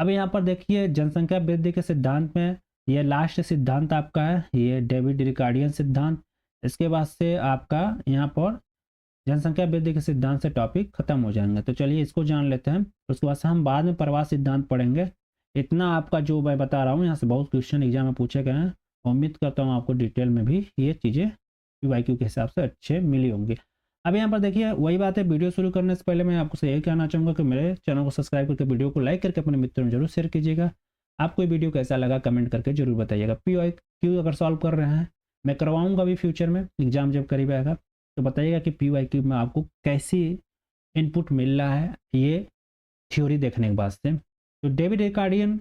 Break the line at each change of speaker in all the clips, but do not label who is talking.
अब यहाँ पर देखिए जनसंख्या वृद्धि के सिद्धांत में ये लास्ट सिद्धांत आपका है, ये डेविड रिकार्डियन सिद्धांत। इसके बाद से आपका यहाँ पर जनसंख्या वृद्धि के सिद्धांत से टॉपिक खत्म हो जाएंगे। तो चलिए इसको जान लेते हैं, उसके बाद से हम बाद में प्रवाह सिद्धांत पढ़ेंगे। इतना आपका जो मैं बता रहा हूँ यहाँ से बहुत क्वेश्चन एग्जाम में पूछे गए हैं। उम्मीद करता हूँ आपको डिटेल में भी ये चीज़ें PYQ के हिसाब से अच्छे मिली होंगी। अब यहाँ पर देखिए वही बात है, वीडियो शुरू करने से पहले मैं आपको यही कहना चाहूँगा कि मेरे चैनल को सब्सक्राइब करके वीडियो को लाइक करके अपने मित्रों में जरूर शेयर कीजिएगा। आपको ये वीडियो कैसा लगा कमेंट करके जरूर बताइएगा। PYQ अगर सॉल्व कर रहे हैं, मैं करवाऊँगा भी फ्यूचर में, एग्जाम जब करीब आएगा तो बताइएगा कि PYQ में आपको कैसी इनपुट मिल रहा है ये थ्योरी देखने के बाद से। तो डेविड रिकार्डियन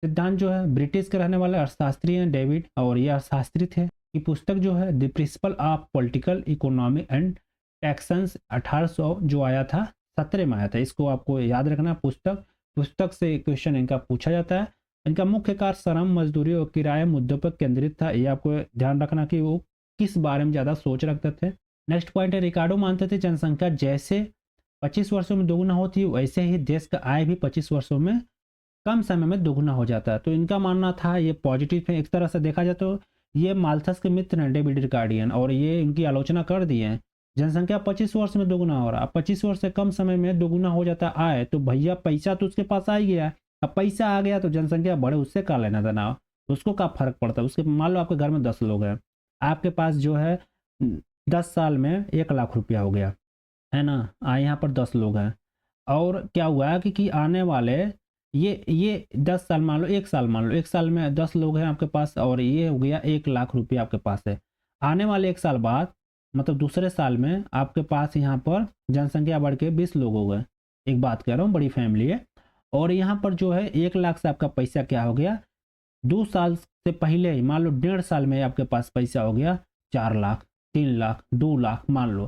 सिद्धांत जो है ब्रिटिश के रहने वाले अर्थशास्त्री हैं डेविड, और ये अर्थशास्त्री थे कि पुस्तक जो है the principle of political economy and taxation 1800 जो आया था 17 में आया था। इसको आपको याद रखना, पुस्तक से क्वेश्चन इनका पूछा जाता है। इनका मुख्य कार्य श्रम, मजदूरी और किराए मुद्दों पर केंद्रित था। ये आपको ध्यान रखना कि वो किस बारे में ज़्यादा सोच रखते थे। नेक्स्ट पॉइंट है, रिकार्डो मानते थे जनसंख्या जैसे 25 वर्षों में दोगुना होती है वैसे ही देश का आय भी 25 वर्षों में कम समय में दोगुना हो जाता है। तो इनका मानना था, ये पॉजिटिव है। एक तरह से देखा जाए तो ये माल्थस के मित्र हैं डेविड रिकार्डियन, और ये इनकी आलोचना कर दी है। जनसंख्या 25 वर्ष में दोगुना हो रहा है, 25 वर्ष से कम समय में दोगुना हो जाता आए तो भैया पैसा तो उसके पास आ ही गया। अब पैसा आ गया तो जनसंख्या बढ़े, उससे क्या लेना देना, उसको क्या फर्क पड़ता है। उसके मान लो आपके घर में 10 लोग हैं, आपके पास जो है 10 साल में 1 लाख रुपया हो गया है ना। यहाँ पर 10 लोग हैं, और क्या हुआ कि आने वाले ये 10 साल मान लो, 1 साल मान लो, 1 साल में 10 लोग हैं आपके पास, और ये हो गया 1 लाख रुपया आपके पास है। आने वाले 1 साल बाद मतलब दूसरे साल में आपके पास यहाँ पर जनसंख्या बढ़ के 20 लोग हो गए। एक बात कह रहा हूँ, बड़ी फैमिली है, और यहाँ पर जो है 1 लाख से आपका पैसा क्या हो गया, 2 साल से पहले ही मान लो 1.5 साल में आपके पास पैसा हो गया 4 लाख, 3 लाख, 2 लाख मान लो।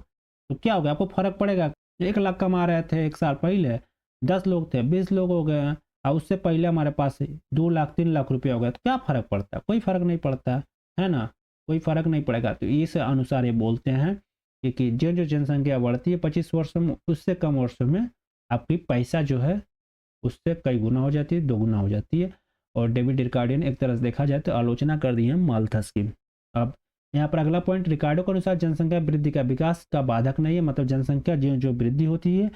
तो क्या हो गया, आपको फर्क पड़ेगा। 1 लाख कमा रहे थे 1 साल पहले, 10 लोग थे 20 लोग हो गए, और उससे पहले हमारे पास 2 लाख 3 लाख रुपया हो गया। तो क्या फ़र्क पड़ता है, कोई फ़र्क नहीं पड़ता है ना, कोई फ़र्क नहीं पड़ेगा। तो इस अनुसार ये बोलते हैं कि जो जनसंख्या बढ़ती है 25 वर्षों में, उससे कम वर्षों में आपकी पैसा जो है उससे कई गुना हो जाती है, 2 गुना हो जाती है। और डेविड रिकार्डियन एक तरह से देखा जाए तो आलोचना कर दी है माल्थस की। अब यहाँ पर अगला पॉइंट, रिकार्डो के अनुसार जनसंख्या वृद्धि का विकास का बाधक नहीं है। मतलब जनसंख्या जो वृद्धि होती है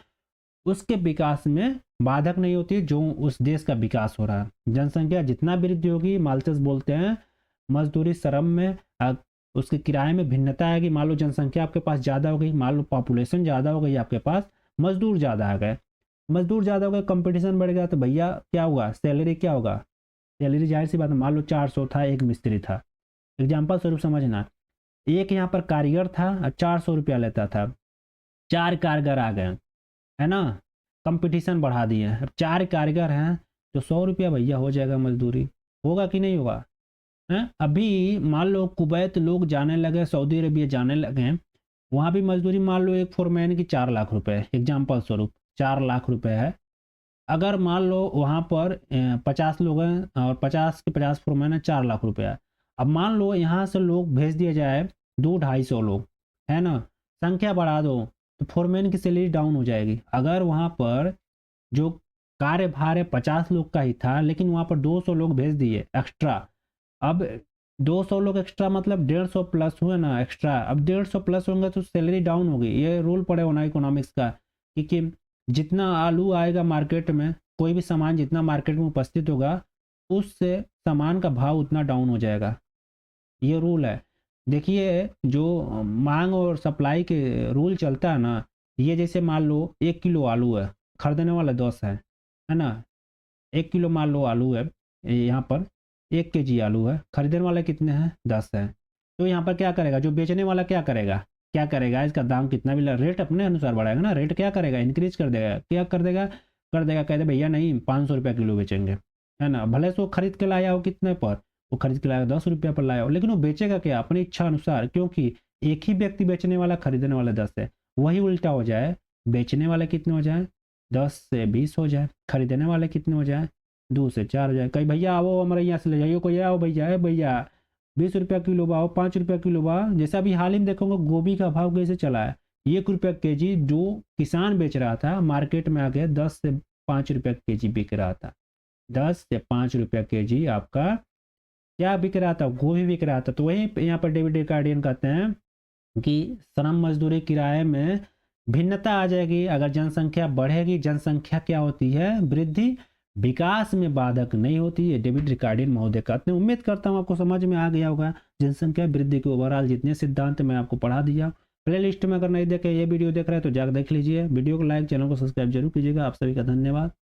उसके विकास में बाधक नहीं होती जो उस देश का विकास हो रहा है। जनसंख्या जितना वृद्धि होगी, माल्थस बोलते हैं मजदूरी, श्रम में, उसके किराए में भिन्नता आएगी। मान लो जनसंख्या आपके पास ज़्यादा हो गई, मान लो पॉपुलेशन ज़्यादा हो गई आपके पास, मजदूर ज़्यादा आ गए, मजदूर ज़्यादा हो गए, कंपटीशन बढ़ गया, तो भैया क्या हुआ, सैलरी क्या होगा, सैलरी जाहिर सी बात है। मान लो 400 था, एक मिस्त्री था, एग्जाम्पल स्वरूप समझना, एक यहाँ पर कारीगर था 400 रुपया लेता था, 4 कारीगर आ गए है ना, कंपटीशन बढ़ा दिए। अब 4 कारीगर हैं तो 100 रुपया भैया हो जाएगा मजदूरी, होगा कि नहीं होगा है। अभी मान लो कुवैत लोग जाने लगे, सऊदी अरबिया जाने लगे, वहाँ भी मजदूरी मान लो एक फोरमैन की 4 लाख रुपए, एग्जाम्पल स्वरूप 4 लाख रुपए है। अगर मान लो वहाँ पर 50 लोग हैं और 50 के 50 फोरमैन है, 4 लाख रुपया। अब मान लो यहाँ से लोग भेज दिया जाए 200-250 लोग है ना, संख्या बढ़ा दो तो फोरमैन की सैलरी डाउन हो जाएगी। अगर वहाँ पर जो कार्यभार है 50 लोग का ही था, लेकिन वहाँ पर 200 लोग भेज दिए एक्स्ट्रा, अब 200 लोग एक्स्ट्रा मतलब 150 प्लस हुए ना एक्स्ट्रा, अब 150 प्लस होंगे तो सैलरी डाउन होगी। ये रूल पड़े होना इकोनॉमिक्स का, क्योंकि जितना आलू आएगा मार्केट में, कोई भी सामान जितना मार्केट में उपस्थित होगा, उससे सामान का भाव उतना डाउन हो जाएगा। ये रूल है। देखिए जो मांग और सप्लाई के रूल चलता है ना, ये जैसे मान लो 1 किलो आलू है, खरीदने वाला 10 है ना, 1 किलो मान लो आलू है, यहाँ पर 1 केजी आलू है, खरीदने वाले कितने हैं 10 हैं। तो यहाँ पर क्या करेगा, जो बेचने वाला क्या करेगा, इसका दाम कितना भी रेट अपने अनुसार बढ़ाएगा ना, रेट क्या करेगा, इंक्रीज कर देगा। क्या कर देगा, कह दे भैया नहीं 500 रुपया किलो बेचेंगे है ना, भले से वो खरीद के लाया हो कितने पर, वो खरीद के लाया 10 रुपया पर लाया हो, लेकिन वो बेचेगा क्या, अपनी इच्छा अनुसार, क्योंकि एक ही व्यक्ति बेचने वाला, खरीदने वाला 10 है। वही उल्टा हो जाए, बेचने वाले कितने हो जाए 10 से 20 हो जाए, खरीदने वाले कितने हो जाए 2 से 4 हो जाए। कहीं भैया आओ हमारे यहाँ से ले जाइए, कोई आओ भैया, है भैया 20 रुपया किलो बा, 5 रुपया किलो बा। जैसा अभी हाल ही में देखोगे गोभी का भाव कैसे चला है, 1 रुपया केजी जो किसान बेच रहा था, मार्केट में आके 10 से 5 रुपया केजी बिक रहा था। 10 या 5 रुपया kg आपका क्या बिक रहा था, गोभी बिक रहा था। तो वही यहाँ पर डेविड रिकार्डियन कहते हैं कि श्रम मजदूरी किराए में भिन्नता आ जाएगी अगर जनसंख्या बढ़ेगी। जनसंख्या क्या होती है, वृद्धि विकास में बाधक नहीं होती है, डेविड रिकार्डियन महोदय कहते हैं। उम्मीद करता हूँ आपको समझ में आ गया होगा जनसंख्या वृद्धि के ओवरऑल जितने सिद्धांत मैं आपको पढ़ा दिया। प्लेलिस्ट में अगर नहीं देखे ये वीडियो देख रहे हैं तो जाकर देख लीजिए। वीडियो को लाइक, चैनल को सब्सक्राइब जरूर कीजिएगा। आप सभी का धन्यवाद।